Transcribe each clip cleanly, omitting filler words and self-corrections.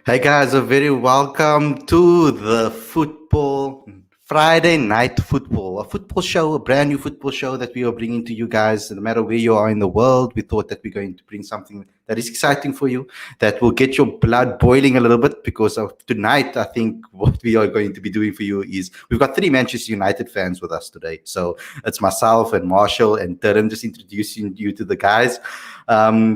Hey guys, a very welcome to the football Friday night football, a football show, a brand new football show that we are bringing to you guys. No matter where you are in the world, we thought that we're going to bring something that is exciting for you, that will get your blood boiling a little bit. Because of tonight, I think what we are going to be doing for you is we've got three Manchester United fans with us today. So it's myself and Marshall and Darren, just introducing you to the guys.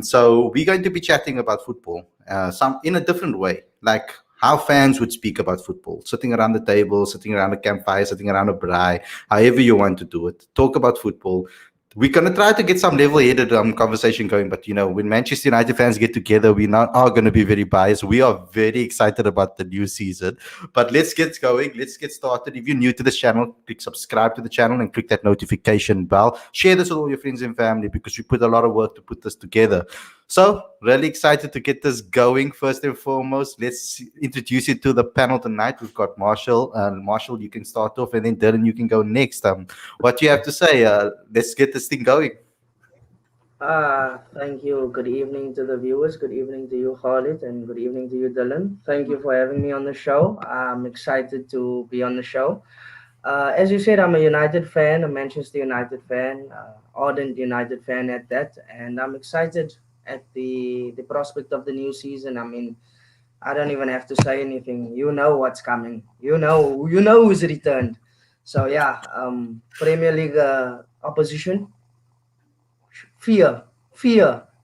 So we're going to be chatting about football, some in a different way, like how fans would speak about football, sitting around the table, sitting around a campfire, sitting around a braai, however you want to do it. Talk about football. We're going to try to get some level-headed conversation going, but when Manchester United fans get together, we not are going to be very biased. We are very excited about the new season, but let's get going. Let's get started. If you're new to this channel, click subscribe to the channel and click that notification bell. Share this with all your friends and family because we put a lot of work to put this together. So, really excited to get this going. First and foremost, let's introduce you to the panel tonight. We've got Marshall. Marshall, you can start off, and then Dylan, you can go next. What do you have to say? Let's get this thing going. Thank you. Good evening to the viewers. Good evening to you, Khalid, and good evening to you, Dylan. Thank you for having me on the show. I'm excited to be on the show. As you said, I'm a United fan, a Manchester United fan, ardent United fan at that, and I'm excited at the prospect of the new season. I mean, I don't even have to say anything. You know what's coming. You know who's returned. So yeah, Premier League opposition, fear,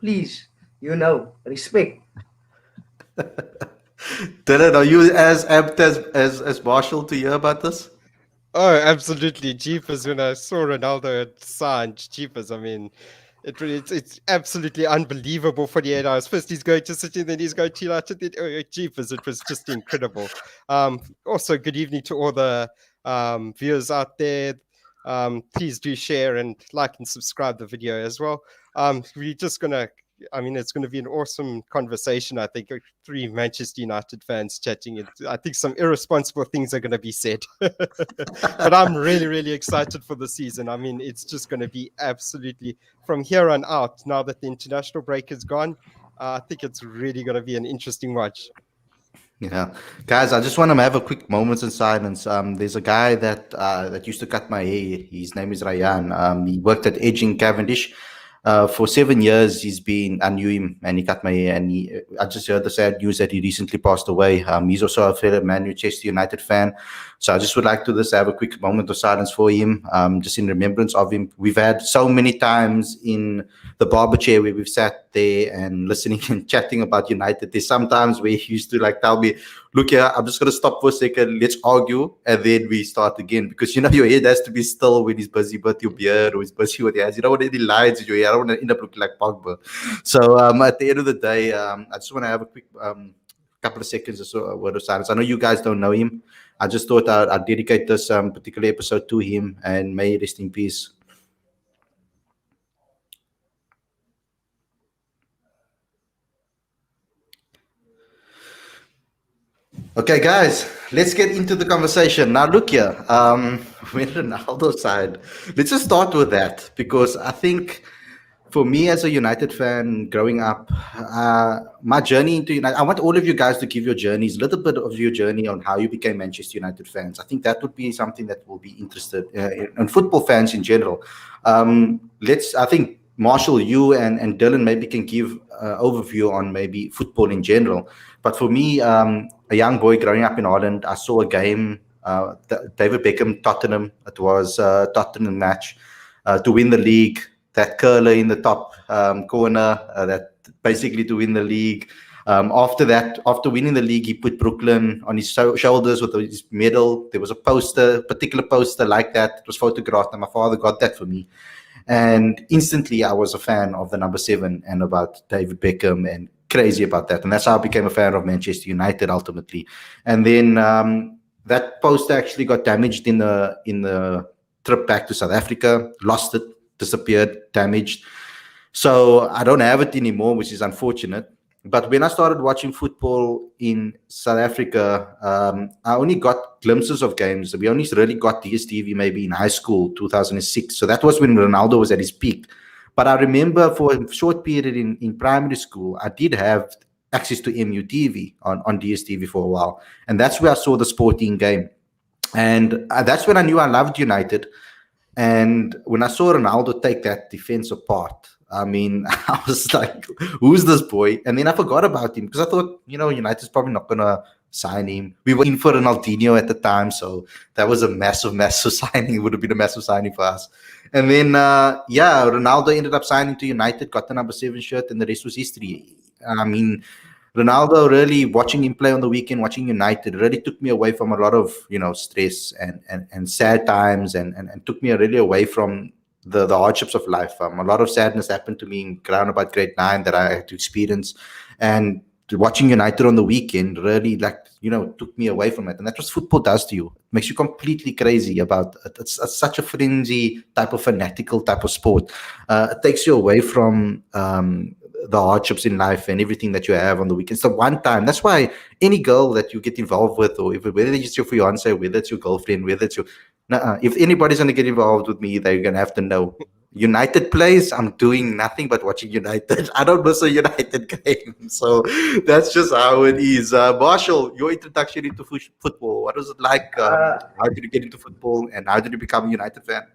please. Respect. Dylan, are you as amped as Marshall to hear about this? Oh, absolutely. Jeepers, when I saw Ronaldo had signed, Jeepers, I mean, it's absolutely unbelievable for the 8 hours. First he's going to City, then he's going to United. Then, Jeepers, it was just incredible. Also, good evening to all the viewers out there. Please do share and like and subscribe the video as well. We're just going to, it's going to be an awesome conversation. I think three Manchester United fans chatting. I think some irresponsible things are going to be said. But I'm really, really excited for the season. I mean, it's just going to be absolutely from here on out. Now that the international break is gone, I think it's really going to be an interesting watch. Yeah, guys, I just want to have a quick moment in silence. There's a guy that used to cut my hair. His name is Ryan. He worked at Edging Cavendish. For 7 years, I knew him, and he cut my hair. And I just heard the sad news that he recently passed away. He's also a fellow Manchester United fan. So I just would like to just have a quick moment of silence for him, just in remembrance of him. We've had so many times in the barber chair where we've sat there and listening and chatting about United. There's sometimes where he used to tell me, look here, I'm just going to stop for a second. Let's argue. And then we start again. Because, your head has to be still when he's busy with your beard or he's busy with your hands. You don't want any lines in your hair. I don't want to end up looking like Pogba. So at the end of the day, I just want to have a quick couple of seconds or so, a word of silence. I know you guys don't know him. I just thought I'd dedicate this particular episode to him, and may he rest in peace. Okay, guys, let's get into the conversation. Now, look here, when Ronaldo side, let's just start with that, because I think for me as a United fan growing up, my journey into United, I want all of you guys to give your journeys, a little bit of your journey on how you became Manchester United fans. I think that would be something that will be interested in football fans in general. I think Marshall, you and Dylan maybe can give overview on maybe football in general. But for me, a young boy growing up in Holland, I saw a game, David Beckham, Tottenham. It was a Tottenham match to win the league. That curler in the top corner, that basically to win the league. After winning the league, he put Brooklyn on his shoulders with his medal. There was a particular poster like that. It was photographed, and my father got that for me. And instantly I was a fan of the number 7 and about David Beckham, and crazy about that. And that's how I became a fan of Manchester United ultimately. And then that poster actually got damaged in the trip back to South Africa, lost it, disappeared, damaged. So I don't have it anymore, which is unfortunate. But when I started watching football in South Africa, I only got glimpses of games. We only really got DSTV maybe in high school, 2006. So that was when Ronaldo was at his peak. But I remember for a short period in primary school, I did have access to MUTV on DSTV for a while. And that's where I saw the sporting game. And that's when I knew I loved United. And when I saw Ronaldo take that defense apart, I mean, I was like, who's this boy? And then I forgot about him because I thought, United's probably not going to sign him. We were in for Ronaldinho at the time. So that was a massive, massive signing. It would have been a massive signing for us. And then, Ronaldo ended up signing to United, got the number 7 shirt, and the rest was history. I mean, Ronaldo, really watching him play on the weekend, watching United, really took me away from a lot of stress and sad times, and took me really away from the hardships of life. A lot of sadness happened to me in around about grade 9 that I had to experience, and watching United on the weekend really took me away from it. And that's what football does to you. It makes you completely crazy about it. It's such a frenzy type of fanatical type of sport. It takes you away from the hardships in life and everything that you have on the weekends. The one time. That's why any girl that you get involved with, or whether it's your fiance, whether it's your girlfriend, whether it's your if anybody's going to get involved with me, they're going to have to know United plays. I'm doing nothing but watching United. I don't miss a United game. So that's just how it is. Marshall, your introduction into football. What was it like? How did you get into football, and how did you become a United fan?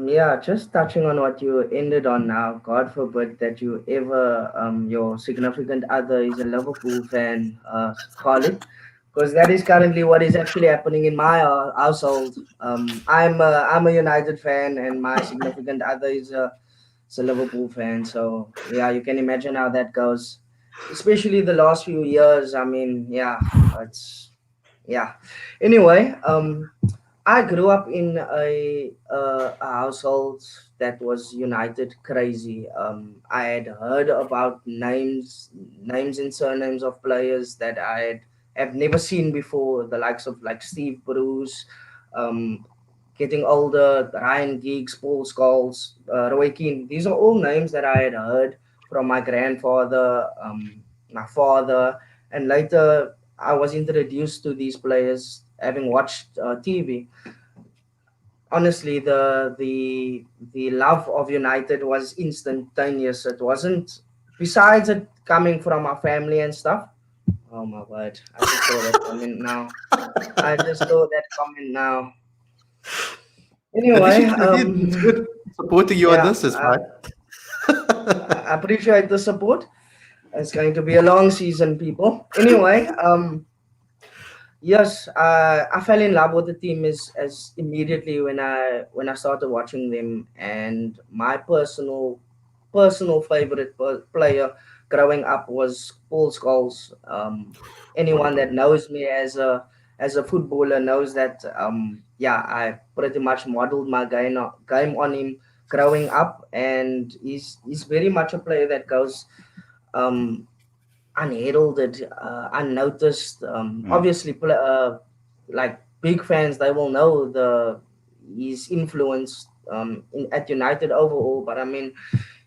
Yeah, just touching on what you ended on now. God forbid that you ever, your significant other is a Liverpool fan, Khalid, because that is currently what is actually happening in my household. I'm a United fan, and my significant other is a Liverpool fan. So yeah, you can imagine how that goes, especially the last few years. I mean, yeah, it's yeah. Anyway, I grew up in a household that was United crazy. I had heard about names and surnames of players that have never seen before, the likes of like Steve Bruce, um, getting older, Ryan Giggs, Paul Scholes, Roy Keane. These are all names that I had heard from my grandfather, my father, and later I was introduced to these players having watched TV. Honestly, the love of United was instantaneous. It wasn't, besides it coming from our family and stuff. Oh my word! I just saw that comment now. I just saw that comment now. At least Anyway, you tuned in. It's good. Supporting you on yeah, this is fine. I appreciate the support. It's going to be a long season, people. Anyway, yes, I fell in love with the team as immediately when I started watching them, and my personal favorite player growing up was Paul Scholes. Anyone that knows me as a footballer knows that yeah, I pretty much modeled my game on him growing up, and he's very much a player that goes um, unheralded, unnoticed. Mm. Obviously, like big fans, they will know the his influence at United overall. But I mean,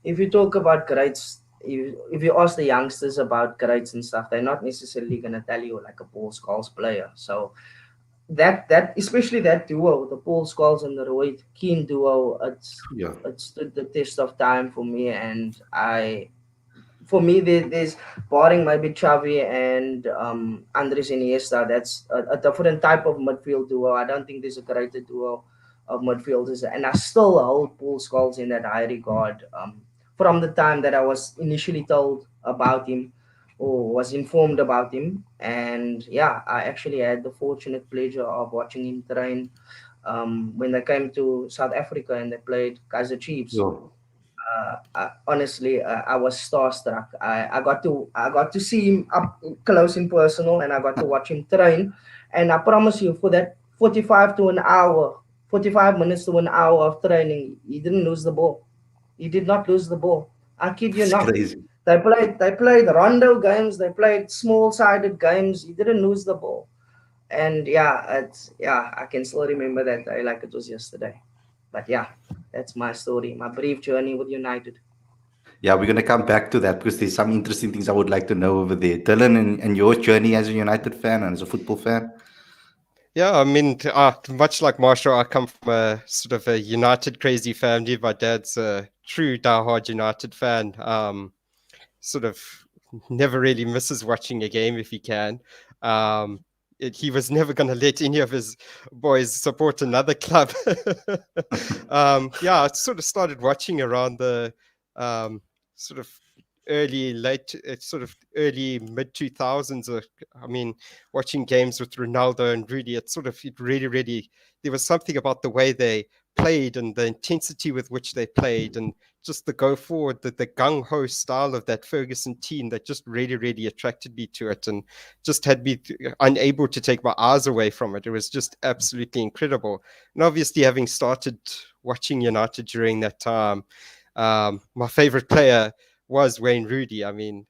if you talk about greats, if you ask the youngsters about greats and stuff, they're not necessarily gonna tell you like a Paul Scholes player. So that especially that duo, the Paul Scholes and the Roy Keane duo, Yeah. it stood the test of time for me, and for me, there's barring maybe Xavi and Andres Iniesta. That's a different type of midfield duo. I don't think there's a greater duo of midfielders, and I still hold Paul Scholes in that high regard. From the time that I was initially told about him or was informed about him, and yeah, I actually had the fortunate pleasure of watching him train when they came to South Africa and they played Kaiser Chiefs. Yeah. Honestly, I was starstruck. I got to see him up close and personal, and I got to watch him train. And I promise you, for that 45 to an hour, 45 minutes to an hour of training. He didn't lose the ball. He did not lose the ball. I kid you It's not. crazy. They played rondo games, they played small-sided games. He didn't lose the ball. And yeah, I can still remember that day like it was yesterday. But yeah, that's my story, my brief journey with United. Yeah, we're going to come back to that because there's some interesting things I would like to know over there. Dylan, and your journey as a United fan and as a football fan. Yeah, I mean, much like Marshall, I come from a sort of a United crazy family. My dad's a true diehard United fan. Sort of never really misses watching a game if he can. He was never going to let any of his boys support another club. Yeah, I sort of started watching around the sort of early mid 2000s. I mean, watching games with Ronaldo and Rudy, it really there was something about the way they played and the intensity with which they played and just the go forward, the gung ho style of that Ferguson team that just really attracted me to it and just had me unable to take my eyes away from it. It was just absolutely incredible. And obviously, having started watching United during that time, my favorite player was Wayne Rooney. I mean,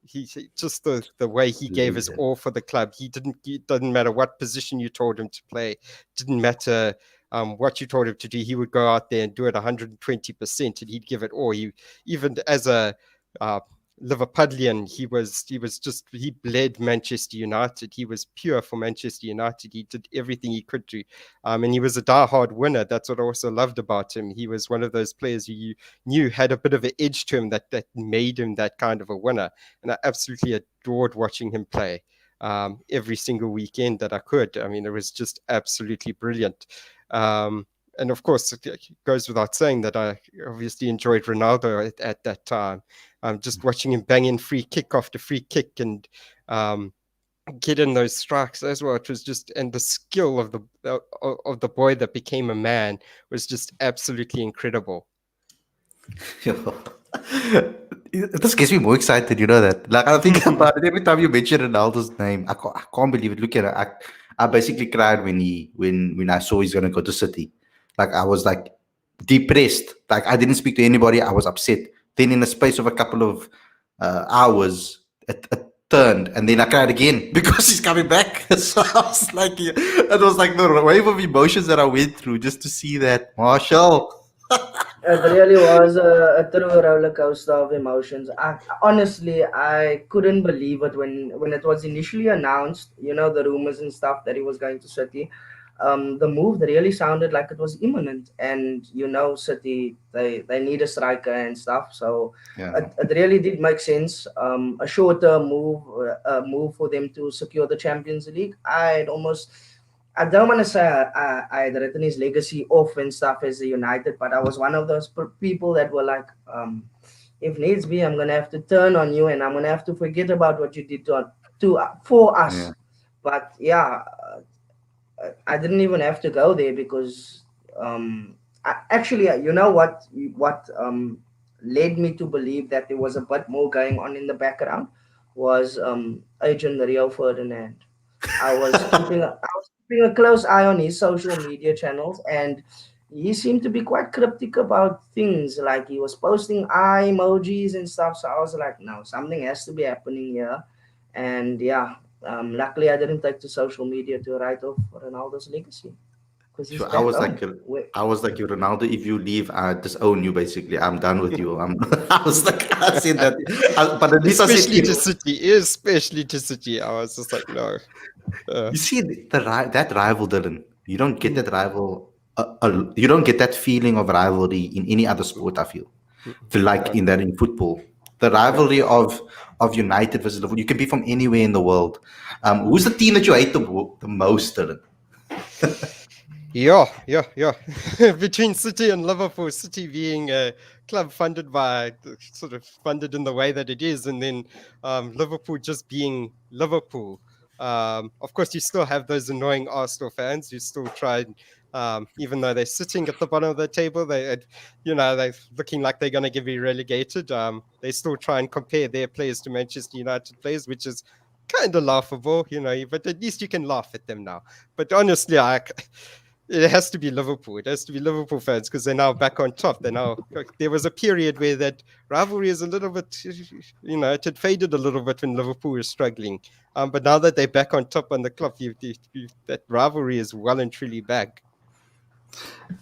he just the way he gave his all for the club. It doesn't matter what position you told him to play, didn't matter what you told him to do. He would go out there and do it 120%, and he'd give it all. Even as a Liverpudlian, he bled Manchester United. He was pure for Manchester United. He did everything he could do, and he was a diehard winner. That's what I also loved about him. He was one of those players who you knew had a bit of an edge to him that made him that kind of a winner. And I absolutely adored watching him play every single weekend that I could. I mean, it was just absolutely brilliant. And of course, it goes without saying that I obviously enjoyed Ronaldo at that time. Just watching him bang in free kick after free kick and get in those strikes as well. It was just, and the skill of the boy that became a man was just absolutely incredible. This gets me more excited, you know that. Like I think about it every time you mention Ronaldo's name. I can't believe it. Look at it. I basically cried when I saw he's gonna go to City. Like I was like depressed. Like I didn't speak to anybody. I was upset. Then in the space of a couple of hours, it turned, and then I cried again because he's coming back. So I was like, it was like the wave of emotions that I went through just to see that Marshall. It really was a true roller coaster of emotions. Honestly, I couldn't believe it when it was initially announced. You know, the rumors and stuff that he was going to City. The move really sounded like it was imminent, and you know, City they need a striker and stuff. So Yeah. it really did make sense. A shorter move for them to secure the Champions League. I don't want to say I had written his legacy off and stuff as a United, but I was one of those people that were like, if needs be, I'm gonna have to turn on you, and I'm gonna have to forget about what you did for us. Yeah. But yeah, I didn't even have to go there because actually, you know what led me to believe that there was a bit more going on in the background was Agent Rio Ferdinand. I was keeping a close eye on his social media channels, and he seemed to be quite cryptic about things. Like he was posting eye emojis and stuff. So I was like, no, something has to be happening here. And yeah, luckily I didn't take to social media to write off Ronaldo's legacy because he's So back home. I was like, you Ronaldo, if you leave, I disown you. Basically, I'm done with you. I was like, I said that, but at least I said, Especially to City, I was just like, no. you see that rival, Dylan. You don't get that rival. You don't get that feeling of rivalry in any other sport. I feel like in football, the rivalry of United versus Liverpool. You can be from anywhere in the world. Who's the team that you hate the most, Dylan? Yeah. Between City and Liverpool, City being a club funded in the way that it is, and then Liverpool just being Liverpool. Of course, you still have those annoying Arsenal fans who still try, even though they're sitting at the bottom of the table, they're looking like they're going to be relegated. They still try and compare their players to Manchester United players, which is kind of laughable, but at least you can laugh at them now. But honestly, It has to be Liverpool. It has to be Liverpool fans because they're now back on top. They're now there was a period where that rivalry is a little bit, it had faded a little bit when Liverpool was struggling. But now that they're back on top on the club, that rivalry is well and truly back.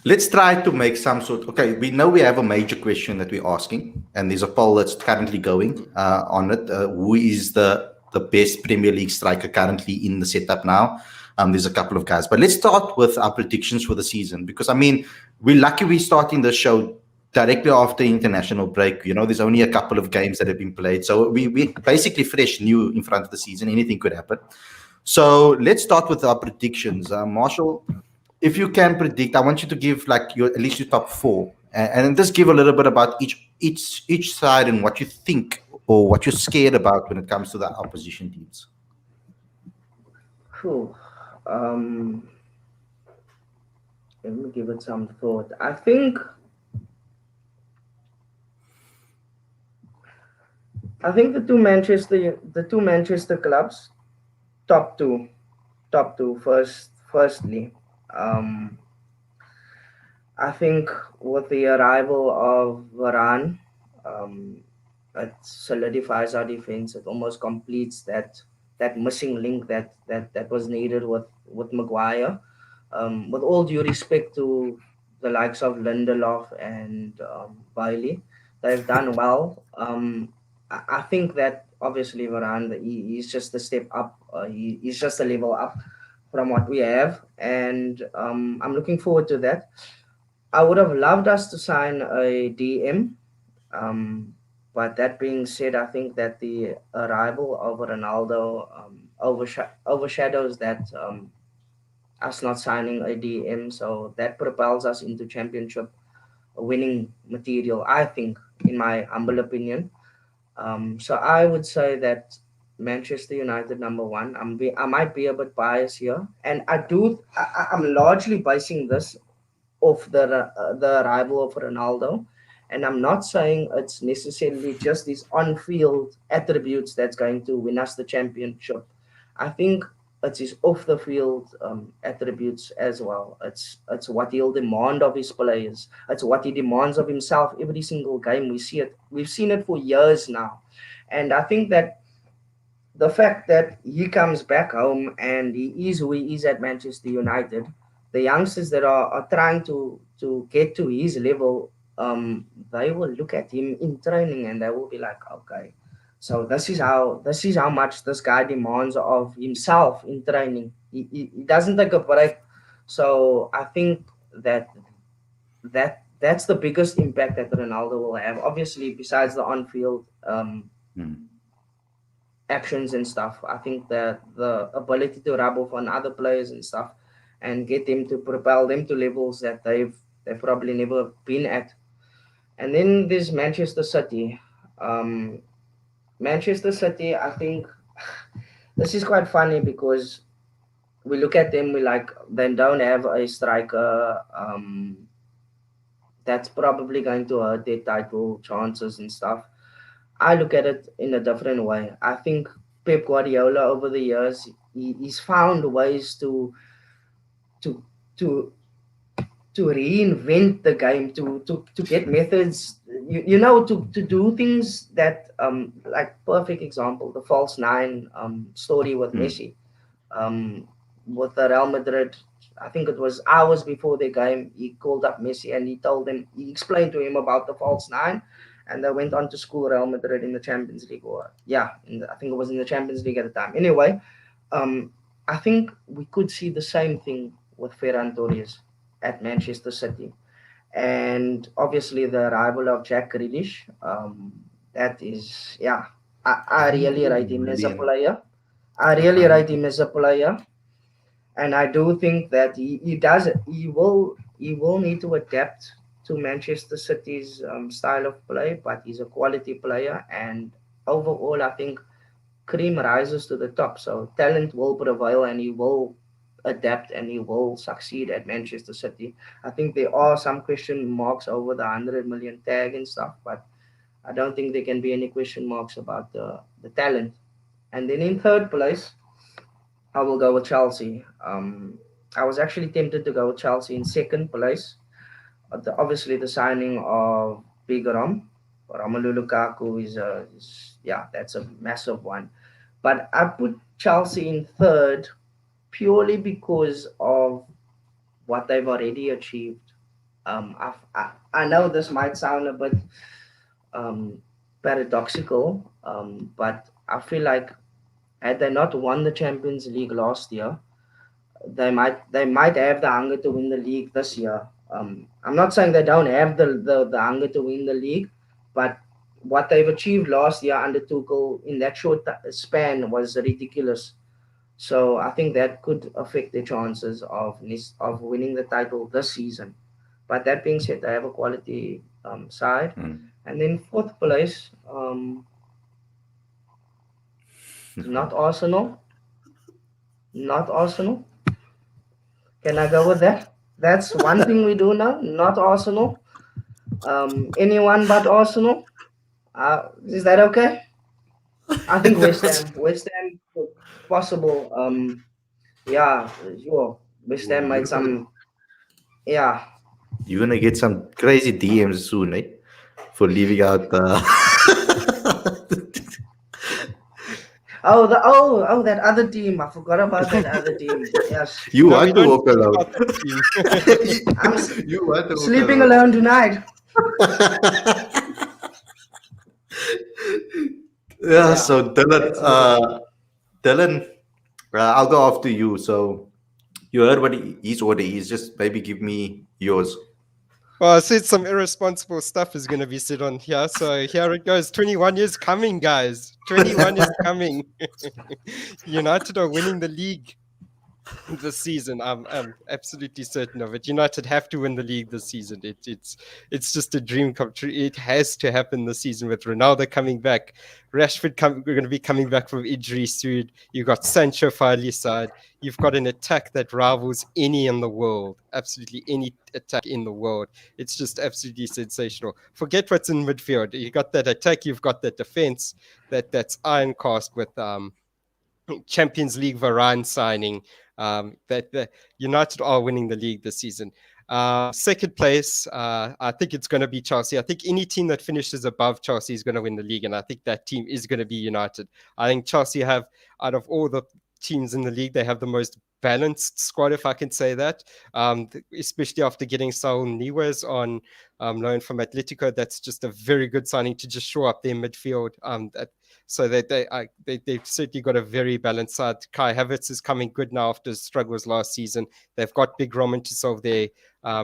Let's try to make some sort. Okay, we know we have a major question that we're asking, and there's a poll that's currently going on it. Who is the best Premier League striker currently in the setup now? There's a couple of guys, but let's start with our predictions for the season, because I mean, we're lucky we're starting the show directly after international break. There's only a couple of games that have been played, so we basically fresh new in front of the season. Anything could happen. So let's start with our predictions. Marshall, if you can predict, I want you to give like your at least your top four, and just give a little bit about each side and what you think or what you're scared about when it comes to the opposition teams. Phew. Um, Let me give it some thought. I think the two Manchester clubs, top two, firstly. Um, I think with the arrival of Varane, um, it solidifies our defense. It almost completes that missing link that was needed with Maguire. With all due respect to the likes of Lindelof and Bailey, they've done well. I think that obviously Varane, he's just a step up. He's just a level up from what we have, and I'm looking forward to that. I would have loved us to sign a DM, um, but that being said, I think that the arrival of Ronaldo overshadows that us not signing a DM, so that propels us into championship winning material. I think, in my humble opinion. So I would say that Manchester United number one. I might be a bit biased here, and I'm largely basing this of the arrival of Ronaldo. And I'm not saying it's necessarily just these on-field attributes that's going to win us the championship. I think it's his off-the-field attributes as well. It's what he'll demand of his players. It's what he demands of himself every single game. We see it. We've seen it for years now, and I think that the fact that he comes back home and he is who he is at Manchester United, the youngsters that are trying to get to his level, they will look at him in training and they will be like, okay, so this is how much this guy demands of himself in training. He doesn't take a break. So I think that's the biggest impact that Ronaldo will have. Obviously, besides the on-field Hmm. actions and stuff. I think that the ability to rub off on other players and stuff and get them to propel them to levels that they've probably never been at. And then there's Manchester City. Um, Manchester City, I think this is quite funny because we look at them, we like they don't have a striker that's probably going to hurt their title chances and stuff. I look at it in a different way. I think Pep Guardiola over the years he's found ways to to to reinvent the game, to get methods, to do things that like perfect example, the false nine story with Hmm. Messi, um, with the Real Madrid. I think it was hours before the game. He called up Messi and he explained to him about the false nine, and they went on to school Real Madrid in the Champions League, or yeah, I think it was in the Champions League at the time. Anyway, um, I think we could see the same thing with Ferran Torres at Manchester City, and obviously the arrival of Jack Grealish. That is, yeah, I really rate him as a Brilliant. player. I really rate him as a player, and I do think that he will need to adapt to Manchester City's style of play, but he's a quality player, and overall, I think cream rises to the top. So talent will prevail, and he will adapt, and he will succeed at Manchester City. I think there are some question marks over the 100 million tag and stuff, but I don't think there can be any question marks about the talent. And then in third place, I will go with Chelsea. I was actually tempted to go with Chelsea in second place. Obviously, the signing of Big Romelu Lukaku yeah, that's a massive one. But I put Chelsea in third purely because of what they've already achieved. I know this might sound a bit um, paradoxical, but I feel like had they not won the Champions League last year, they might have the hunger to win the league this year. I'm not saying they don't have the hunger to win the league, but what they've achieved last year under Tuchel in that short span was ridiculous. So I think that could affect their chances of winning the title this season. But that being said, they have a quality side. Mm. And then fourth place, not Arsenal. Not Arsenal. Can I go with that? That's one thing we do now. Not Arsenal. Anyone but Arsenal. Is that okay? I think West Ham. West Ham possible. Yeah, sure. West Ham made some. Yeah. You're gonna get some crazy DMs soon, eh? For leaving out. Oh, that other team. I forgot about that other team. Yes. You No, we want to don't walk talk alone. about that team. I'm You want to walk sleeping alone tonight. Yeah. Yeah, So Dylan, that's it. Dylan, I'll go after you. So you heard what his order is. Just maybe give me yours. Well, I said some irresponsible stuff is going to be said on here. So here it goes. 21 years coming, guys. 21 years coming. United are winning the league this season. I'm absolutely certain of it. United have to win the league this season. It's just a dream come true. It has to happen this season with Ronaldo coming back. Rashford we're going to be coming back from injury soon. You've got Sancho finally side. You've got an attack that rivals any in the world. Absolutely any attack in the world. It's just absolutely sensational. Forget what's in midfield. You got that attack. You've got that defense. That's iron cast with Champions League Varane signing. That the United are winning the league this season. Second place, I think it's going to be Chelsea. I think any team that finishes above Chelsea is going to win the league, and I think that team is going to be United. I think Chelsea have, out of all the teams in the league, they have the most balanced squad, if I can say that, especially after getting Saul Niguez on loan from Atletico. That's just a very good signing to just shore up their midfield. So they've certainly got a very balanced side. Kai Havertz is coming good now after his struggles last season. They've got Big Roman to solve their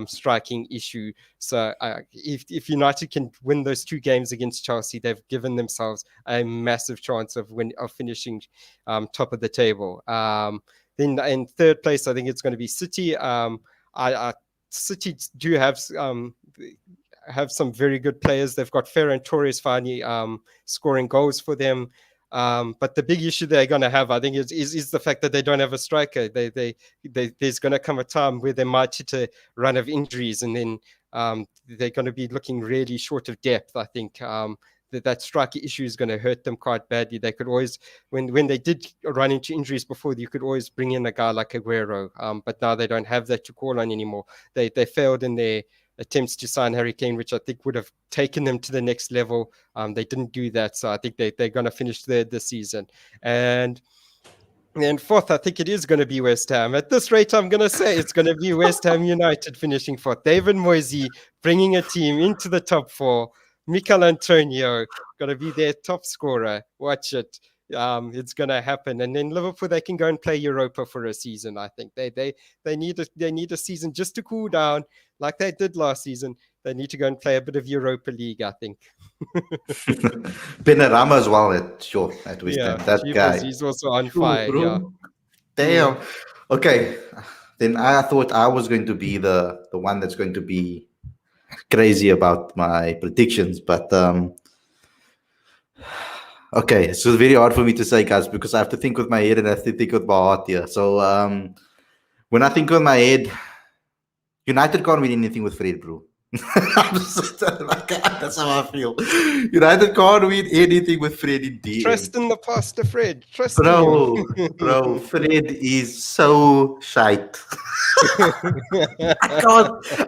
striking issue. So if United can win those two games against Chelsea, they've given themselves a massive chance of finishing top of the table. Then in third place, I think it's going to be City. City do have some very good players. They've got Ferran Torres finally scoring goals for them. But the big issue they're going to have, I think, is the fact that they don't have a striker. There's going to come a time where they might hit a run of injuries, and then they're going to be looking really short of depth. I think that striker issue is going to hurt them quite badly. They could always, when they did run into injuries before, you could always bring in a guy like Aguero. But now they don't have that to call on anymore. They failed in their attempts to sign Harry Kane, which I think would have taken them to the next level. They didn't do that, so I think they're going to finish third this season. And then fourth, I think it is going to be West Ham. At this rate, I'm going to say it's going to be West Ham United finishing fourth. David Moyes bringing a team into the top four. Mikel Antonio going to be their top scorer. Watch it. It's going to happen. And then Liverpool, they can go and play Europa for a season. I think they need a season just to cool down, like they did last season. They need to go and play a bit of Europa League, I think. Panorama as well at West Ham. That guy. He's also on fire. Bro. Yeah. Damn. Okay. Then I thought I was going to be the one that's going to be crazy about my predictions, but okay, it's just very hard for me to say, guys, because I have to think with my head and I have to think with my heart here. So when I think with my head, United can't win anything with Fred, bro. That's how I feel. United can't win anything with Fred in DM. Trust in the pastor, Fred. Trust in Bro, him. Fred is so shite.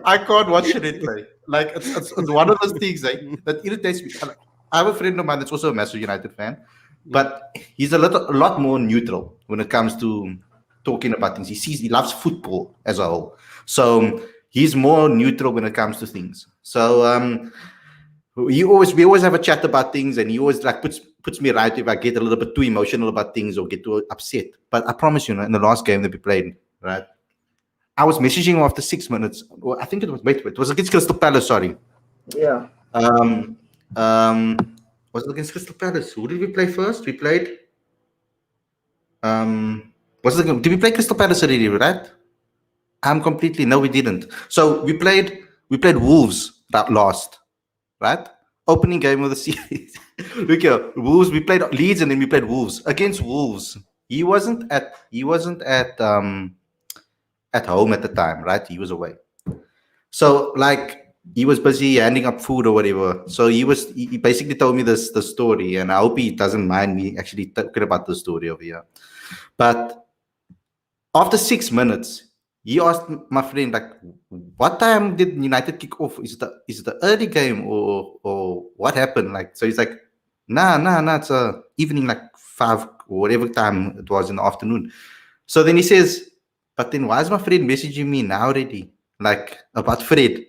I can't watch it play. Like it's one of those things that irritates me. Like, I have a friend of mine that's also a massive United fan, but he's a lot more neutral when it comes to talking about things. He loves football as a whole, so he's more neutral when it comes to things. So we always have a chat about things, and he always like puts me right if I get a little bit too emotional about things or get too upset. But I promise you, in the last game that we played, right, I was messaging him after 6 minutes. Well, I think it was it was against Crystal Palace. Sorry. Yeah. Um, was it against Crystal Palace? Who did we play first? We played. Did we play Crystal Palace already? Right? I'm completely no, we didn't. So we played Wolves that lost. Right? Opening game of the series. Look here, Wolves. We played Leeds and then we played Wolves. Against Wolves, he wasn't at home at the time, right? He was away. So like he was busy handing up food or whatever. So he basically told me the story, and I hope he doesn't mind me actually talking about the story over here. But after 6 minutes, he asked my friend, like, what time did United kick off? Is it the early game or what happened? Like, so he's like, nah, it's evening, like 5 or whatever time it was in the afternoon. So then he says, but then why is my friend messaging me now already? Like about Fred.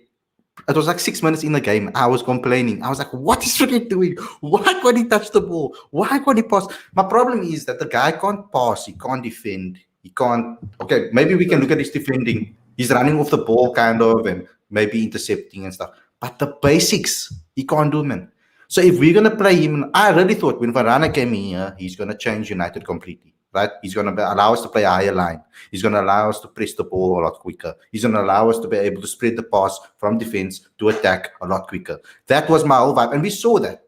It was like 6 minutes in the game. I was complaining. I was like, what is Fred doing? Why can't he touch the ball? Why can't he pass? My problem is that the guy can't pass. He can't defend. He can't. Okay, maybe we can look at his defending. He's running off the ball kind of and maybe intercepting and stuff. But the basics, he can't do, man. So if we're going to play him, I really thought when Varane came in here, he's going to change United completely. Right? He's going to allow us to play a higher line. He's going to allow us to press the ball a lot quicker. He's going to allow us to be able to spread the pass from defense to attack a lot quicker. That was my whole vibe. And we saw that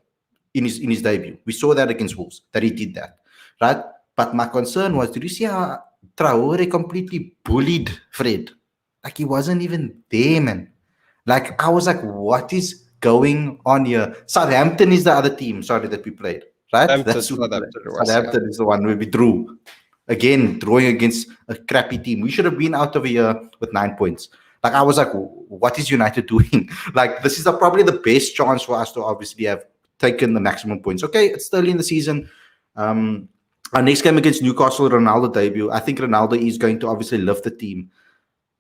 in his debut. We saw that against Wolves, that he did that. Right? But my concern was, did you see how Traore completely bullied Fred? Like he wasn't even there, man. Like I was like, what is going on here? Southampton is the other team, that we played. Right? Southampton is the one where we drew. Again, drawing against a crappy team. We should have been out of here with 9 points. Like I was like, what is United doing? Like this is probably the best chance for us to obviously have taken the maximum points. Okay, it's early in the season. Our next game against Newcastle, Ronaldo debut. I think Ronaldo is going to obviously lift the team.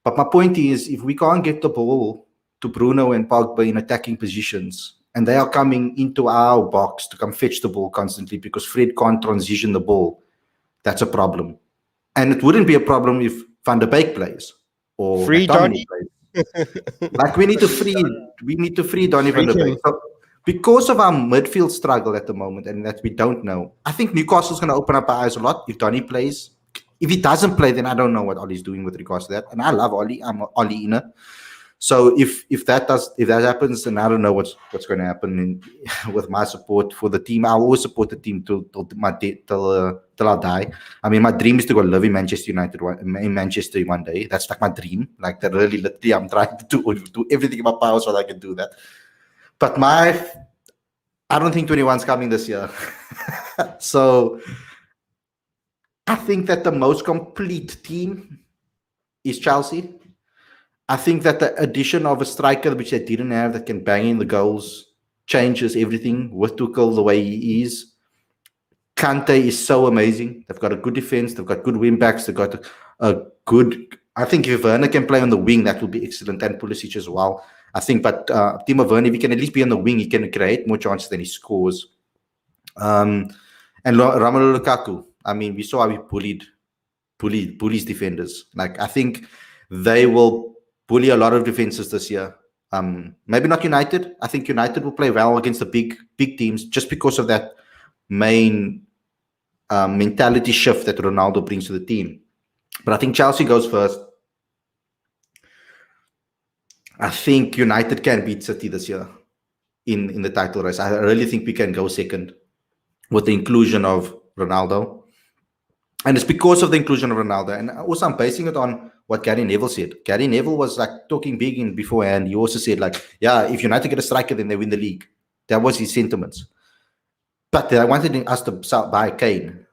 But my point is, if we can't get the ball to Bruno and Pogba in attacking positions, and they are coming into our box to come fetch the ball constantly because Fred can't transition the ball, that's a problem. And it wouldn't be a problem if Van der Beek plays or Free McTominay plays. Like we need to free Donny van der Beek. So because of our midfield struggle at the moment and that we don't know, I think Newcastle's going to open up our eyes a lot if Donny plays. If he doesn't play, then I don't know what Ollie's doing with regards to that. And I love Ollie. I'm Ollie inner. So if that happens, then I don't know what's going to happen with my support for the team. I'll always support the team till I die. I mean, my dream is to go live in Manchester United in Manchester one day. That's like my dream. Like that, really, literally, I'm trying to do everything in my power so that I can do that. But I don't think 21's coming this year. So I think that the most complete team is Chelsea. I think that the addition of a striker, which they didn't have, that can bang in the goals, changes everything with Tuchel the way he is. Kante is so amazing. They've got a good defense. They've got good wing backs. They've got a good... I think if Werner can play on the wing, that will be excellent. And Pulisic as well. I think, but Timo Werner, if he can at least be on the wing, he can create more chances than he scores. And Romelu Lukaku, I mean, we saw how he bullies defenders. Like, I think they will bully a lot of defenses this year. Maybe not United. I think United will play well against the big teams just because of that main mentality shift that Ronaldo brings to the team. But I think Chelsea goes first. I think United can beat City this year in the title race. I really think we can go second with the inclusion of Ronaldo. And it's because of the inclusion of Ronaldo. And also, I'm basing it on what Gary Neville said. Gary Neville was like talking big in beforehand. He also said, like, yeah, if United get a striker, then they win the league. That was his sentiments. But I wanted us to buy Kane.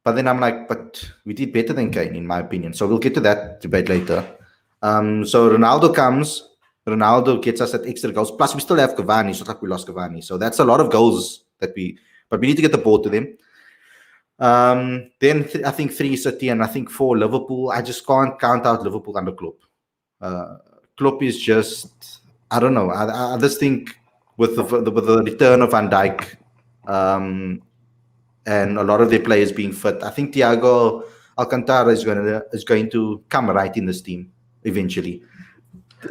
But then I'm like, but we did better than Kane, in my opinion. So we'll get to that debate later. So Ronaldo comes. Ronaldo gets us that extra goals. Plus, we still have Cavani. It's not like we lost Cavani. So that's a lot of goals but we need to get the ball to them. Then I think 3 City and I think 4 Liverpool. I just can't count out Liverpool under Klopp. Klopp is just, I don't know. I just think with the return of Van Dijk and a lot of their players being fit, I think Thiago Alcantara is going to come right in this team eventually.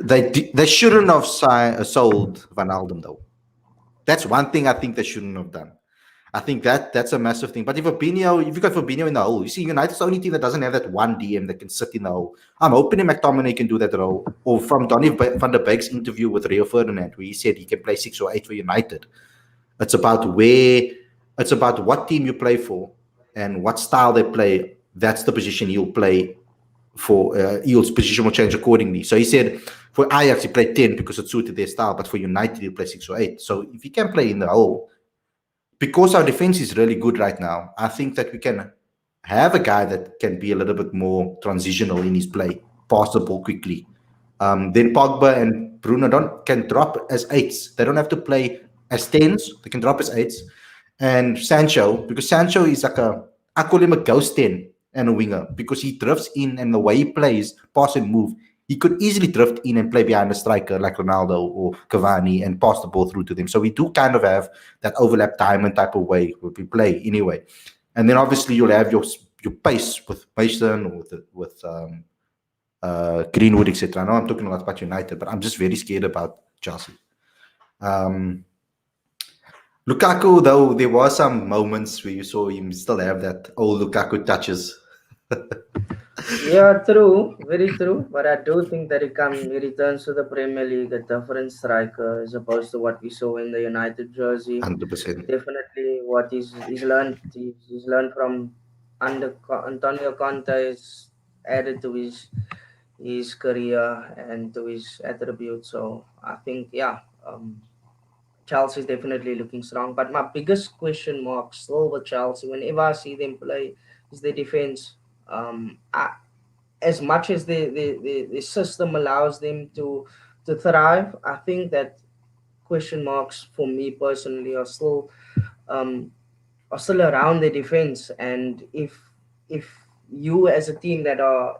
They shouldn't have sold Van Alden though. That's one thing I think they shouldn't have done. I think that's a massive thing. But if you've got Fabinho in the hole, you see, United's the only team that doesn't have that one DM that can sit in the hole. I'm hoping McTominay can do that role. Or from Donny van der Beek's interview with Rio Ferdinand, where he said he can play 6 or 8 for United. It's about what team you play for and what style they play. That's the position he'll play for. His position will change accordingly. So he said for Ajax, he played 10 because it suited their style, but for United, he'll play 6 or 8. So if he can play in the hole, because our defense is really good right now, I think that we can have a guy that can be a little bit more transitional in his play, pass the ball quickly. Then Pogba and Bruno can drop as 8s. They don't have to play as 10s. They can drop as 8s. And Sancho, because Sancho is like I call him a ghost 10 and a winger, because he drifts in, and the way he plays, pass and move, he could easily drift in and play behind a striker like Ronaldo or Cavani and pass the ball through to them. So we do kind of have that overlap diamond type of way where we play anyway. And then obviously you'll have your pace with Mason or with Greenwood, etc. I know I'm talking a lot about United, but I'm just very scared about Chelsea. Lukaku, though, there were some moments where you saw him still have that old Lukaku touches. Yeah, true, very true. But I do think that he returns to the Premier League a different striker as opposed to what we saw in the United jersey. 100%. Definitely, what he's learned. He's learned from Antonio Conte. Is added to his career and to his attributes. So I think, Chelsea is definitely looking strong. But my biggest question mark still with Chelsea, whenever I see them play, is their defense. As much as the system allows them to thrive, I think that question marks for me personally are still around the defense. And if you as a team that are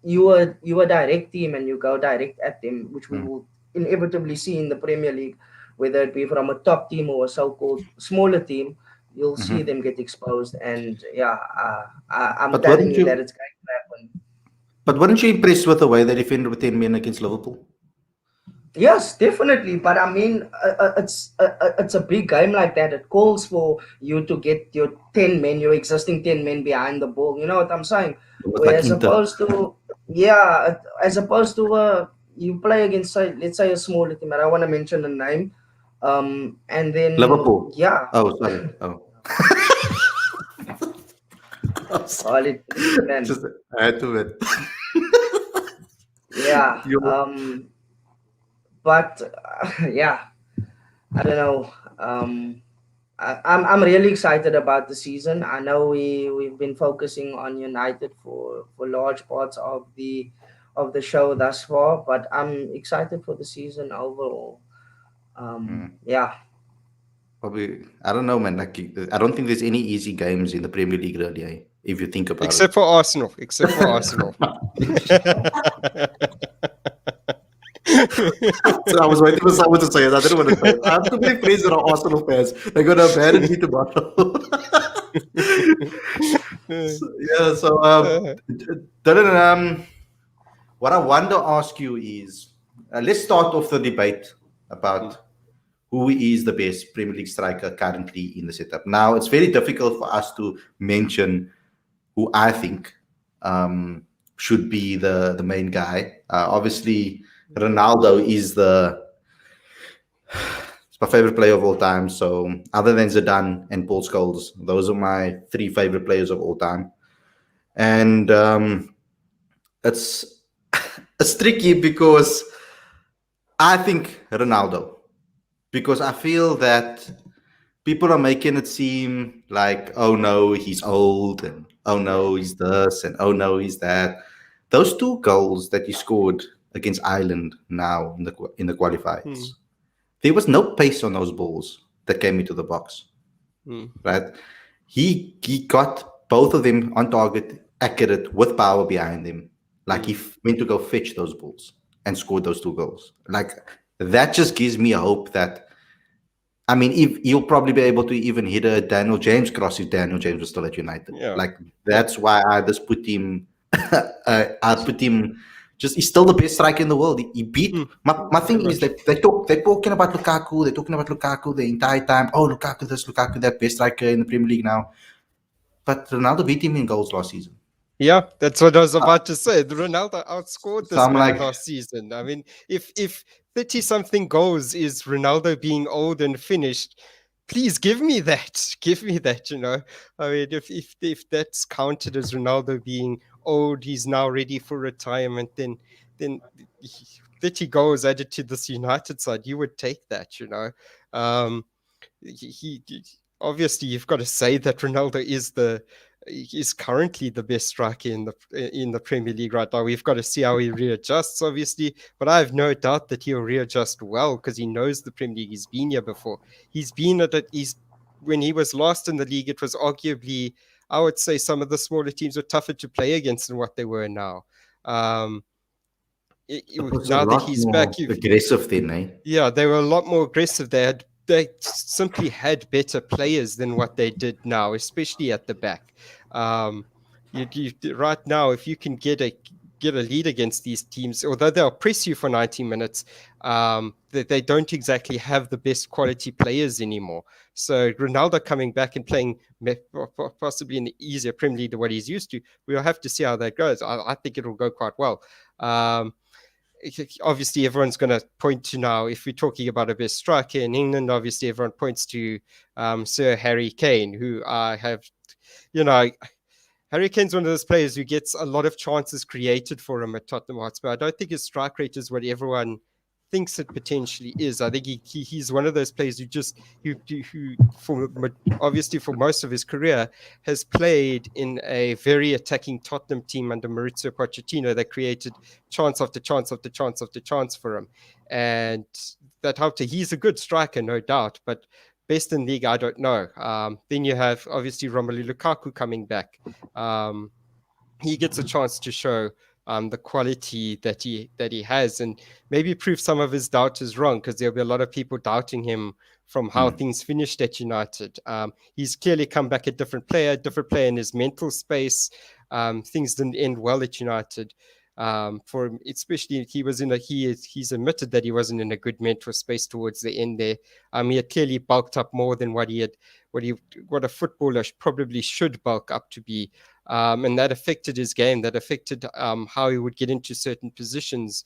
you are a direct team and you go direct at them, which we will inevitably see in the Premier League, whether it be from a top team or a so-called smaller team, you'll see them get exposed. And I'm But telling weren't you you- that it's going to happen. But weren't you impressed with the way they defended with 10 men against Liverpool? Yes, definitely. But I mean, it's a big game like that. It calls for you to get your 10 men, your existing 10 men behind the ball. You know what I'm saying? Almost like As Inter. opposed to, you play against, let's say, a smaller team. I don't want to mention the name. And then Liverpool. Yeah, Oh, sorry. Oh. all it, man. Just I had to win. Yeah. You- But I don't know. I'm really excited about the season. I know we've been focusing on United for large parts of the show thus far, but I'm excited for the season overall. Yeah. Probably, I don't know, man. Like, I don't think there's any easy games in the Premier League, really, if you think about Except for Arsenal. Except for Arsenal. it. So I was waiting for someone to say it. I didn't want to say it. I have to be friends that are Arsenal fans. They're going to abandon me tomorrow. So Dylan, what I want to ask you is, let's start off the debate about who is the best Premier League striker currently in the setup. Now, it's very difficult for us to mention who I think should be the main guy. Obviously, Ronaldo is my favorite player of all time. So other than Zidane and Paul Scholes, those are my 3 favorite players of all time. and it's it's tricky because I think Ronaldo, because I feel that people are making it seem like, oh no, he's old, and oh no, he's this, and oh no, he's that. Those two goals that he scored against Ireland now in the qualifiers, there was no pace on those balls that came into the box. Right? He got both of them on target, accurate, with power behind him. Like he went to go fetch those balls and scored those two goals. Like that just gives me a hope that, I mean, if he'll probably be able to even hit a Daniel James cross if Daniel James was still at United. Yeah. Like that's why I just put him. I put him. Just he's still the best striker in the world. He beat. My thing is that they're talking about Lukaku. They're talking about Lukaku the entire time. Oh, Lukaku this, Lukaku that, best striker in the Premier League now. But Ronaldo beat him in goals last season. Yeah, that's what I was about to say. Ronaldo outscored this So man last season. I mean, if 30-something goals is Ronaldo being old and finished, please give me that. Give me that, you know. I mean, if that's counted as Ronaldo being old, he's now ready for retirement, then 30 goals added to this United side, you would take that, you know. He obviously, you've got to say that Ronaldo is currently the best striker in the Premier League right now. We've got to see how he readjusts, obviously, but I have no doubt that he'll readjust well because he knows the Premier League. He's been here before. He's been at it. When he was last in the league, it was arguably, I would say, some of the smaller teams were tougher to play against than what they were now. Now that he's back, aggressive then, eh? Yeah, they were a lot more aggressive. They simply had better players than what they did now, especially at the back. Right now, if you can get a lead against these teams, although they'll press you for 90 minutes, they don't exactly have the best quality players anymore. So Ronaldo coming back and playing possibly in the easier Premier League than what he's used to, we'll have to see how that goes. I think it'll go quite well. Obviously, everyone's going to point to now, if we're talking about a best striker in England, obviously everyone points to Sir Harry Kane, who I have, you know, Harry Kane's one of those players who gets a lot of chances created for him at Tottenham Hotspur. I don't think his strike rate is what everyone thinks it potentially is. I think he's one of those players who obviously for most of his career has played in a very attacking Tottenham team under Maurizio Pochettino that created chance after chance after chance after chance for him, and that helped. He's a good striker, no doubt, but best in league, I don't know. Then you have obviously Romelu Lukaku coming back. He gets a chance to show the quality that he has, and maybe prove some of his doubters wrong, because there'll be a lot of people doubting him from how things finished at United. He's clearly come back a different player in his mental space. Things didn't end well at United. For him, especially he's admitted that he wasn't in a good mental space towards the end there. He had clearly bulked up more than what a footballer probably should bulk up to be. And that affected his game. That affected how he would get into certain positions.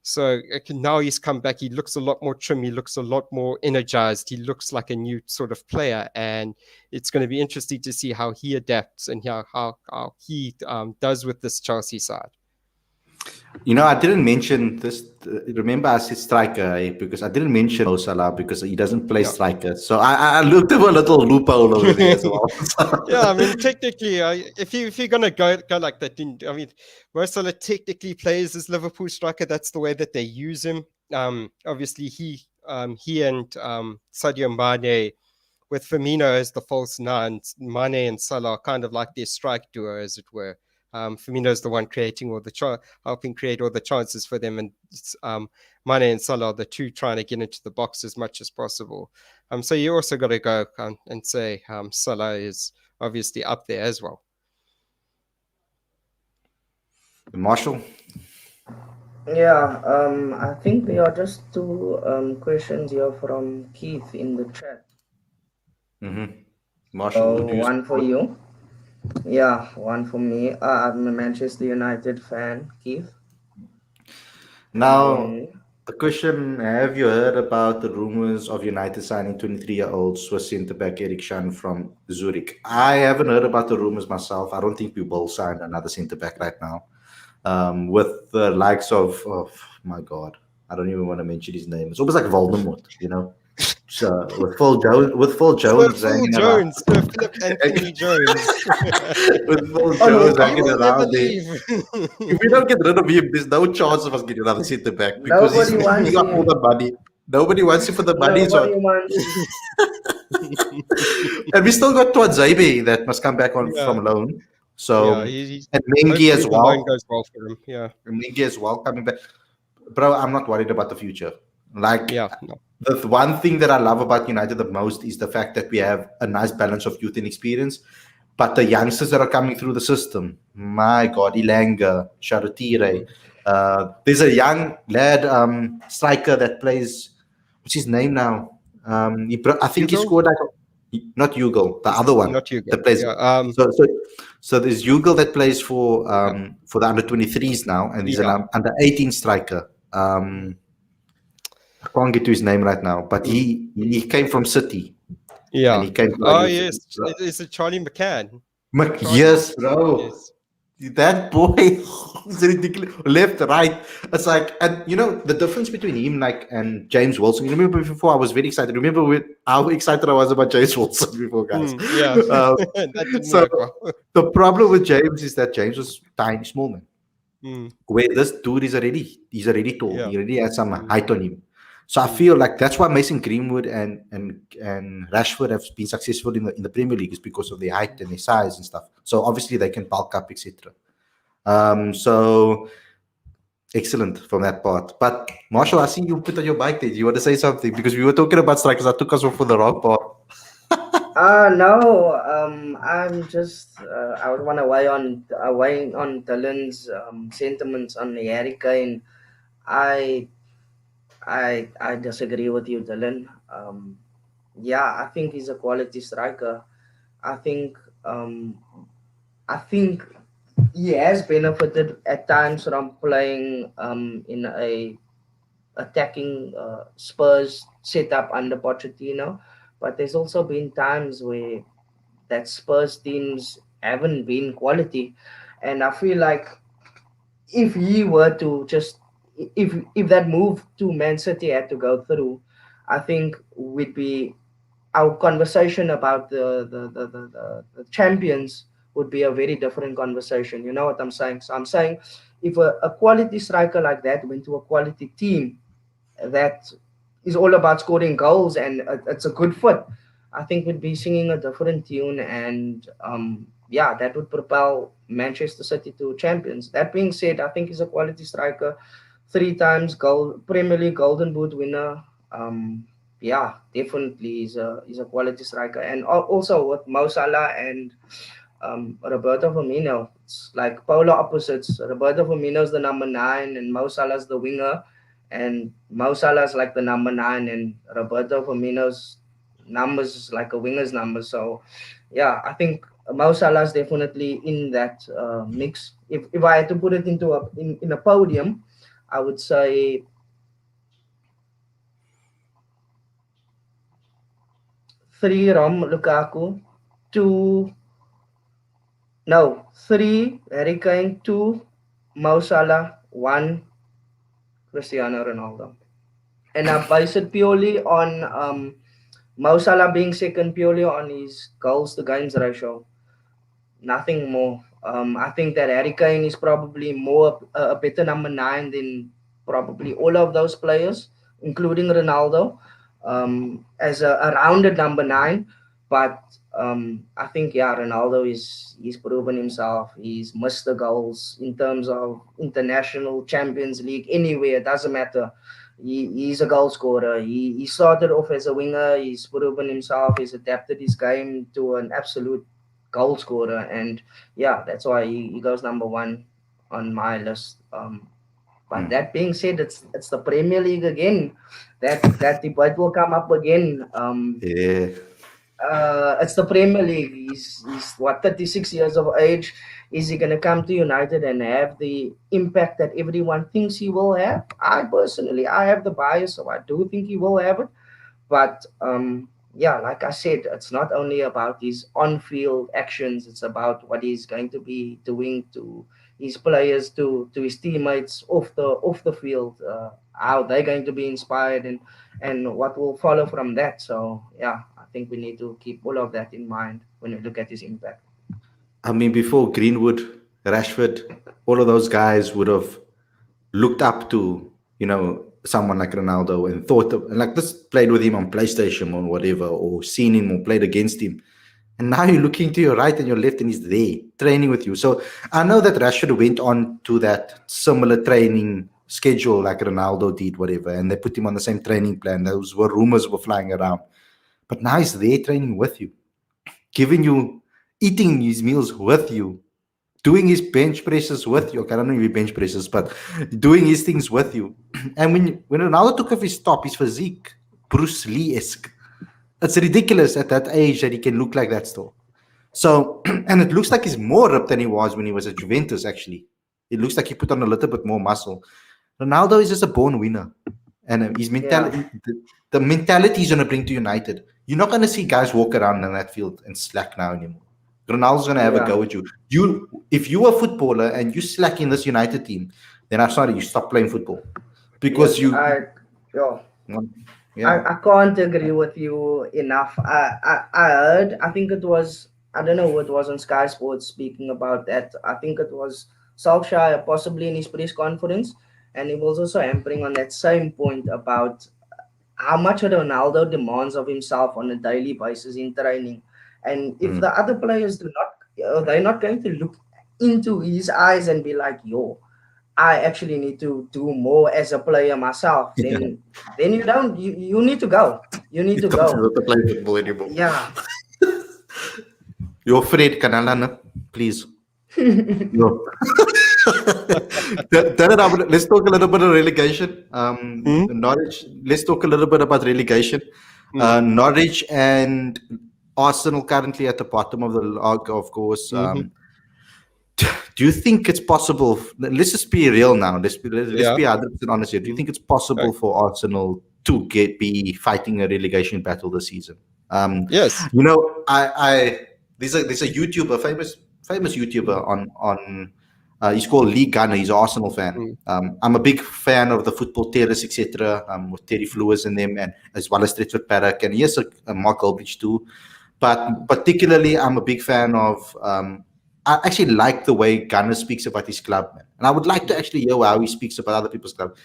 So now he's come back. He looks a lot more trim. He looks a lot more energized. He looks like a new sort of player. And it's going to be interesting to see how he adapts and how he does with this Chelsea side. You know, I didn't mention this. Remember, I said striker because I didn't mention Mo Salah because he doesn't play striker. So I looked at a little loophole over there as well. Yeah, I mean, technically, if you're gonna go like that, I mean, Mo Salah technically plays as Liverpool striker. That's the way that they use him. Obviously, he and Sadio Mane, with Firmino as the false nine, Mane and Salah are kind of like their strike duo, as it were. Firmino's the one creating helping create all the chances for them, and Mane and Salah are the two trying to get into the box as much as possible. So you also got to go and say Salah is obviously up there as well. Marshall? Yeah, I think there are just two questions here from Keith in the chat. Marshall, one for you. Yeah, one for me. I'm a Manchester United fan, Keith. Now, The question: have you heard about the rumors of United signing 23-year-old Swiss centre back Eric Schan from Zurich? I haven't heard about the rumors myself. I don't think we will sign another centre back right now. With the likes of my God, I don't even want to mention his name. It's almost like Voldemort. So with Phil Sir Jones Phil hanging around, Jones, Sir Philip Anthony Jones. with Phil Oh, no, Jones He hanging will never around there. leave. If we don't get rid of him, there's no chance of us getting another centre back because nobody he wants got all him. the money. Nobody wants him for the money, Nobody so wants him. and we still got Tuanzebe that must come back on Yeah, from loan. yeah. So He's and Mengi hopefully as the loan well. goes well for him. Yeah, Mengi as well coming back. Bro, I'm not worried about the future. Like yeah. No. the one thing that I love about United the most is the fact that we have a nice balance of youth and experience. But the youngsters that are coming through the system, my God, Ilanga, Charutire. There's a young lad, striker that plays. What's his name now? I think he Hugo, scored like not Hugo, the other one not Hugo. that plays. Yeah. So there's Hugo that plays Yeah. for the under 23s now, and he's an Yeah. under 18 striker. I can't get to his name right now, but he came from City and Yeah. he came to our Oh youth. yes, it's a Charlie McCann. Yes, bro. Yes. That boy is ridiculous. Left, right. It's like, and the difference between him, like, and James Wilson. You remember before I was very excited. Remember how excited I was about James Wilson before, guys. Yeah. Um, That didn't so work well. the problem with James is that James was tiny, small man. Mm, Where this dude he's already tall. yeah. He already has some Mm, height on him. So I mm, feel like that's why Mason Greenwood and Rashford have been successful in the Premier League is because of their height and their size and stuff. So obviously they can bulk up, etc. So excellent from that part. But Marshall, I see you put on your bike there. Do you want to say something? Because we were talking about strikers. I took us off for the wrong part. No. I'm just. I would want to weigh on Dylan's sentiments on the Harry Kane. I I disagree with you, Dylan. Yeah, I think he's a quality striker. I think um, I think he has benefited at times from playing in a attacking Spurs setup under Pochettino, but there's also been times where that Spurs teams haven't been quality, and I feel like if he were to just if that move to Man City had to go through, I think we'd be our conversation about the champions would be a very different conversation. You know what I'm saying? So I'm saying if a quality striker like that went to a quality team that is all about scoring goals and it's a good fit, I think we'd be singing a different tune and yeah, that would propel Manchester City to champions. That being said, I think he's a quality striker, 3 times gold Premier League Golden Boot winner. Yeah, definitely he's a quality striker, and also with Mo Salah and Roberto Firmino, it's like polar opposites. Roberto Firmino's the number 9, and Mo Salah's the winger, and Mo Salah's like the number 9, and Roberto Firmino's numbers is like a winger's number. So, yeah, I think Mo Salah's definitely in that mix. If I had to put it into in a podium, I would say 3 Rom Lukaku, 2 no 3 Harry Kane, 2 Mo Salah, 1 Cristiano Ronaldo. And I base it purely on Mo Salah being second purely on his goals to games ratio. Nothing more. I think that Harry Kane is probably more a better number 9 than probably all of those players, including Ronaldo, as a rounded number 9. But I think yeah, Ronaldo he's proven himself. He's missed the goals in terms of international Champions League anywhere. It doesn't matter. He's a goal scorer. He started off as a winger. He's proven himself. He's adapted his game to an absolute goal scorer, and yeah, that's why he goes number 1 on my list. But that being said, it's the Premier League again. That debate will come up again. Yeah. It's the Premier League. He's what 36 years of age. Is he gonna come to United and have the impact that everyone thinks he will have? I personally, I have the bias, so I do think he will have it. But yeah, like I said, it's not only about his on-field actions; it's about what he's going to be doing to his players, to his teammates off the field. How they're going to be inspired and what will follow from that. So yeah, I think we need to keep all of that in mind when we look at his impact. I mean, before Greenwood, Rashford, all of those guys would have looked up to, someone like Ronaldo and thought of, like this, played with him on PlayStation or whatever, or seen him or played against him. And now you're looking to your right and your left, and he's there training with you. So I know that Rashford went on to that similar training schedule like Ronaldo did, whatever, and they put him on the same training plan. Those were rumors were flying around. But now he's there training with you, giving you, eating his meals with you, doing his bench presses with you. Okay, I don't know if he bench presses, but doing his things with you. And when Ronaldo took off his top, his physique, Bruce Lee-esque. It's ridiculous at that age that he can look like that still. So, and it looks like he's more ripped than he was when he was at Juventus, actually. It looks like he put on a little bit more muscle. Ronaldo is just a born winner. And his mentality, the mentality he's going to bring to United. You're not going to see guys walk around in that field and slack now anymore. Ronaldo's going to have a go at you. If you're a footballer and you slack in this United team, then I'm sorry, you stop playing football. Because I can't agree with you enough. I heard, I think it was, I don't know who it was on Sky Sports speaking about that. I think it was Solskjaer, possibly in his press conference, and he was also hampering on that same point about how much Ronaldo demands of himself on a daily basis in training. And if the other players do not, they're not going to look into his eyes and be like, yo, I actually need to do more as a player myself. Then you need to go. You need to go. Not to play football anymore. Yeah. You're afraid, Kanalana, please. No. Let's talk a little bit of relegation. Norwich. Let's talk a little bit about relegation. Norwich and Arsenal currently at the bottom of the log, of course. Do you think it's possible? Let's just be real now. Let's be 100% honest here. Do you think it's possible for Arsenal to be fighting a relegation battle this season? Yes. There's a YouTuber, famous YouTuber on. He's called Lee Gunner. He's an Arsenal fan. I'm a big fan of the Football Terrace, etc. With Terry Flewers and them, and as well as Stretford Paddock, and yes, Mark Goldbridge too. But particularly, I'm a big fan of. I actually like the way Gunner speaks about his club, man. And I would like to actually hear how he speaks about other people's club.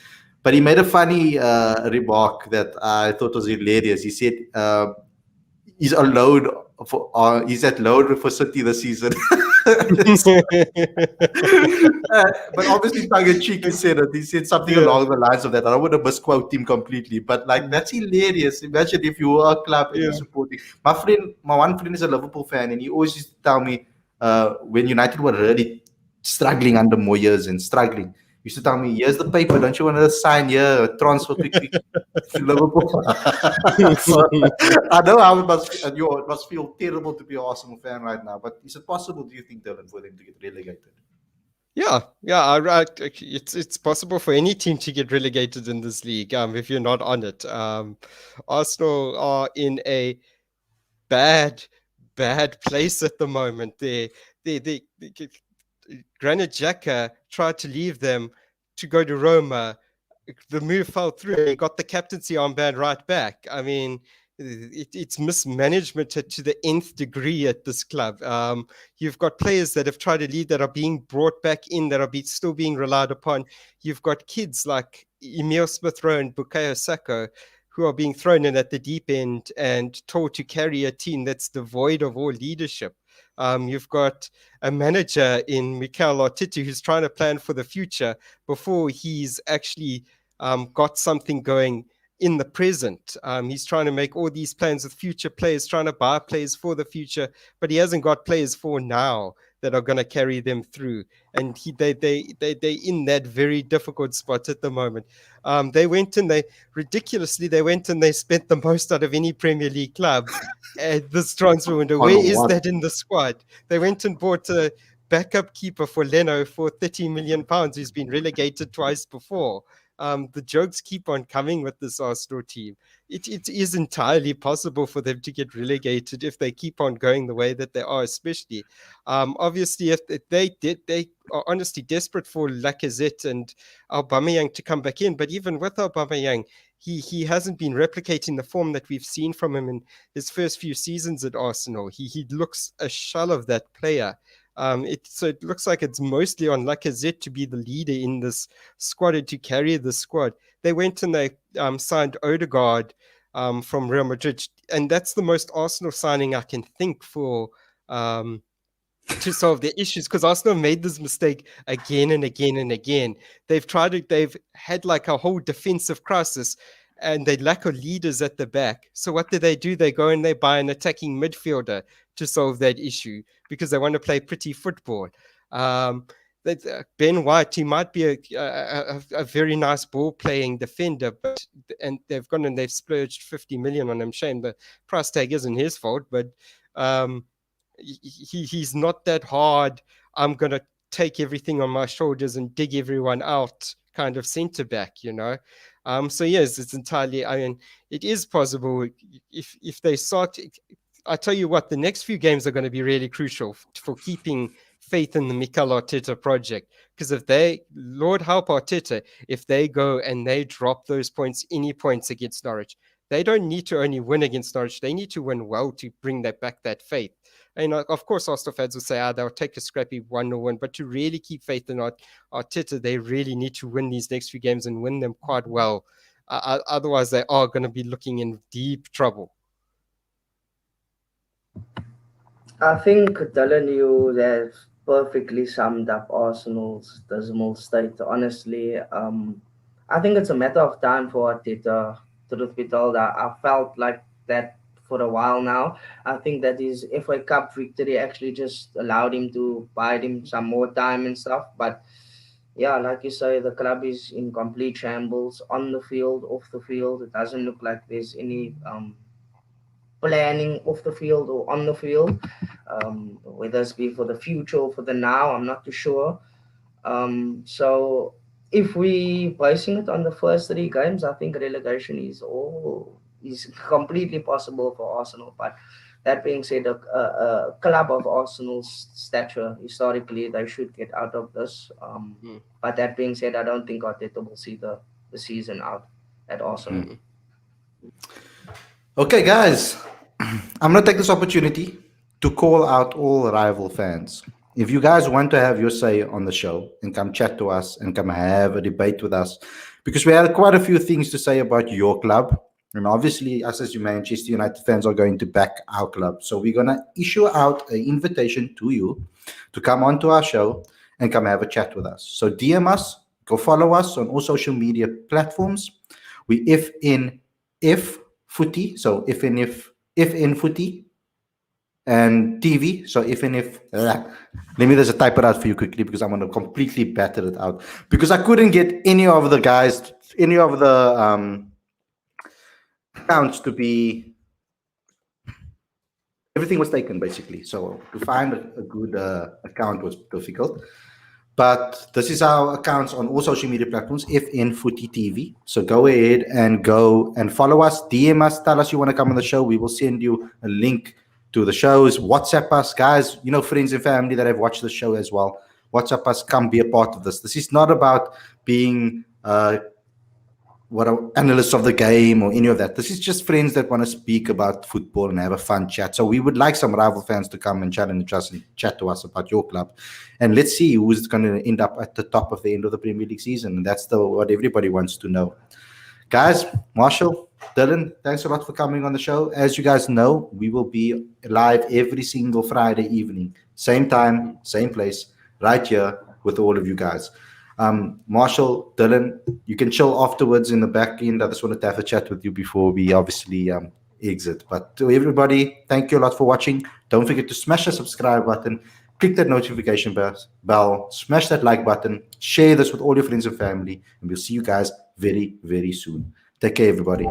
But he made a funny remark that I thought was hilarious. He said he's on load he's at load for City this season. But obviously, tongue in cheek, he said it. He said something along the lines of that. I don't want to misquote him completely, but like that's hilarious. Imagine if you were a club and you're supporting. My one friend is a Liverpool fan, and he always used to tell me when United were really struggling under Moyes and struggling, he used to tell me, "Here's the paper. Don't you want to sign here? Transfer quickly to Liverpool." I know how it must feel terrible to be an Arsenal fan right now. But is it possible, do you think, Dylan, for them to get relegated? Yeah. It's possible for any team to get relegated in this league. If you're not on it, Arsenal are in a bad place at the moment. Granit Xhaka tried to leave them to go to Roma. The move fell through. He got the captaincy armband right back. I mean, it's mismanagement to the nth degree at this club. You've got players that have tried to leave that are being brought back in, that are still being relied upon. You've got kids like Emil Smith-Rowe and Bukayo Saka who are being thrown in at the deep end and told to carry a team that's devoid of all leadership. You've got a manager in Mikel Arteta who's trying to plan for the future before he's actually got something going in the present. He's trying to make all these plans with future players, trying to buy players for the future, but he hasn't got players for now. that are going to carry them through. And they in that very difficult spot at the moment. They went and they spent the most out of any Premier League club at this transfer window. Where is that in the squad? They went and bought a backup keeper for Leno for £30 million, who's been relegated twice before. The jokes keep on coming with this Arsenal team. It is entirely possible for them to get relegated if they keep on going the way that they are, especially. Obviously, if they are honestly desperate for Lacazette and Aubameyang to come back in. But even with Aubameyang, he hasn't been replicating the form that we've seen from him in his first few seasons at Arsenal. He looks a shell of that player. So it looks like it's mostly on Lacazette to be the leader in this squad and to carry the squad. They went and they signed Odegaard from Real Madrid, and that's the most Arsenal signing I can think for to solve their issues, because Arsenal made this mistake again and again and again. They've had like a whole defensive crisis, and they lack of leaders at the back. So what do? They go and they buy an attacking midfielder to solve that issue because they want to play pretty football. Ben White, he might be a very nice ball-playing defender, and they've gone and they've splurged 50 million on him. Shame the price tag isn't his fault, but he's not that hard. I'm going to take everything on my shoulders and dig everyone out kind of centre-back, So yes, it's entirely, it is possible if they start. I tell you what, the next few games are going to be really crucial for keeping faith in the Mikel Arteta project. Because if Lord help Arteta, if they go and they drop those points, any points against Norwich, they don't need to only win against Norwich. They need to win well to bring back that faith. And of course, Arsenal fans will say, they'll take a scrappy 1-0 win. But to really keep faith in Arteta, they really need to win these next few games and win them quite well. Otherwise, they are going to be looking in deep trouble. I think, Dylan, you have perfectly summed up Arsenal's dismal state. Honestly, I think it's a matter of time for Arteta. Truth be told, I felt like that for a while now. I think that his FA Cup victory actually just allowed him to buy him some more time and stuff. But yeah, like you say, the club is in complete shambles on the field, off the field. It doesn't look like there's any planning off the field or on the field, whether it's be for the future or for the now, I'm not too sure. So if we basing it on the first 3 games, I think relegation is completely possible for Arsenal. But that being said, a club of Arsenal's stature, historically, they should get out of this. But that being said, I don't think Arteta will see the season out at Arsenal. Okay, guys, I'm going to take this opportunity to call out all rival fans. If you guys want to have your say on the show and come chat to us and come have a debate with us, because we had quite a few things to say about your club. And obviously, us as Manchester United fans are going to back our club. So we're going to issue out an invitation to you to come onto our show and come have a chat with us. So DM us, go follow us on all social media platforms. We if footy, so if in footy, and TV. So let me just type it out for you quickly because I'm going to completely batter it out because I couldn't get any of the accounts to be. Everything was taken basically. So to find a good account was difficult. But this is our accounts on all social media platforms, FN Footy TV. So go ahead and go and follow us, DM us, tell us you want to come on the show. We will send you a link to the shows. WhatsApp us, guys, friends and family that have watched the show as well. WhatsApp us, come be a part of this. This is not about being analysts of the game or any of that. This is just friends that want to speak about football and have a fun chat. So we would like some rival fans to come and challenge us and chat to us about your club. And let's see who's going to end up at the top of the end of the Premier League season. And that's what everybody wants to know. Guys, Marshall, Dylan, thanks a lot for coming on the show. As you guys know, we will be live every single Friday evening. Same time, same place, right here with all of you guys. Marshall, Dylan, you can chill afterwards in the back end. I just wanted to have a chat with you before we obviously exit. But to everybody, thank you a lot for watching. Don't forget to smash the subscribe button. click that notification bell, smash that like button, share this with all your friends and family, and we'll see you guys very, very soon. Take care, everybody.